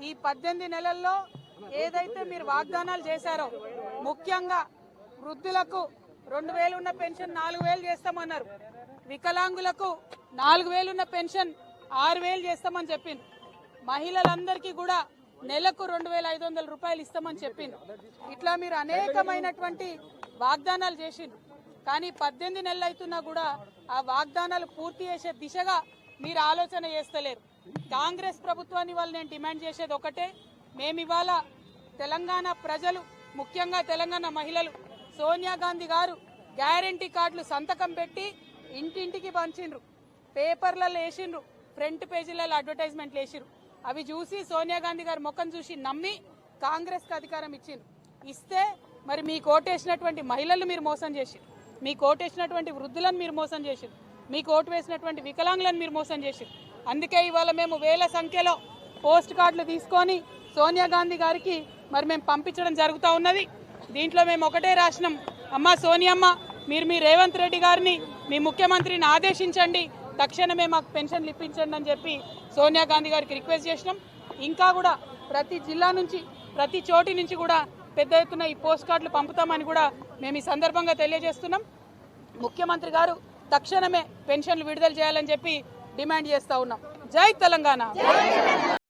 ఈ 18 నెలల్లో ఏదైతే మీరు వాగ్దానాలు చేశారో ముఖ్యంగా వృద్ధులకు 2000 ఉన్న పెన్షన్ 4000 చేస్తామన్నారు, వికలాంగులకు 4000 ఉన్న పెన్షన్ 6000 చేస్తామని చెప్పింది, మహిళలందరికీ కూడా నెలకు 2500 రూపాయలు ఇస్తామని చెప్పింది. ఇట్లా మీరు అనేకమైనటువంటి వాగ్దానాలు చేసిండ్రు. కానీ 18 నెలలు అవుతున్నా కూడా ఆ వాగ్దానాలు పూర్తి చేసే దిశగా మీరు ఆలోచన చేస్తలేరు. కాంగ్రెస్ ప్రభుత్వాన్ని వాళ్ళు నేను డిమాండ్ చేసేది ఒకటే, మేము ఇవాళ తెలంగాణ ప్రజలు ముఖ్యంగా తెలంగాణ మహిళలు సోనియా గాంధీ గారు గ్యారంటీ కార్డులు సంతకం పెట్టి ఇంటింటికి పంచిండ్రు, పేపర్లలో వేసిండ్రు, ఫ్రంట్ పేజీలలో అడ్వర్టైజ్మెంట్లు వేసిండ్రు. అవి చూసి సోనియా గాంధీ గారి ముఖం చూసి నమ్మి కాంగ్రెస్కి అధికారం ఇచ్చిండ్రు. ఇస్తే మరి మీకు ఓటేసినటువంటి మహిళలు మీరు మోసం చేసిండ్రు, మీకు ఓటేసినటువంటి వృద్ధులను మీరు మోసం చేసిండ్రు, మీకు ఓటు వేసినటువంటి వికలాంగులను మీరు మోసం చేసిండ్రు. అందుకే ఇవాళ మేము వేల సంఖ్యలో పోస్ట్ కార్డులు తీసుకొని సోనియా గాంధీ గారికి మరి మేము పంపించడం జరుగుతూ ఉన్నది. దీంట్లో మేము ఒకటే రాసినాం, అమ్మ సోనియమ్మ మీరు మీ రేవంత్ రెడ్డి గారిని మీ ముఖ్యమంత్రిని ఆదేశించండి, తక్షణమే మాకు పెన్షన్లు ఇప్పించండి అని చెప్పి సోనియా గాంధీ గారికి రిక్వెస్ట్ చేసినాం. ఇంకా కూడా ప్రతి జిల్లా నుంచి ప్రతి చోటి నుంచి కూడా పెద్ద ఎత్తున ఈ పోస్ట్ కార్డులు పంపుతామని కూడా మేము ఈ సందర్భంగా తెలియజేస్తున్నాం. ముఖ్యమంత్రి గారు తక్షణమే పెన్షన్లు విడుదల చేయాలని చెప్పి డిమాండ్ చేస్తూ ఉన్నాం. జై తెలంగాణ.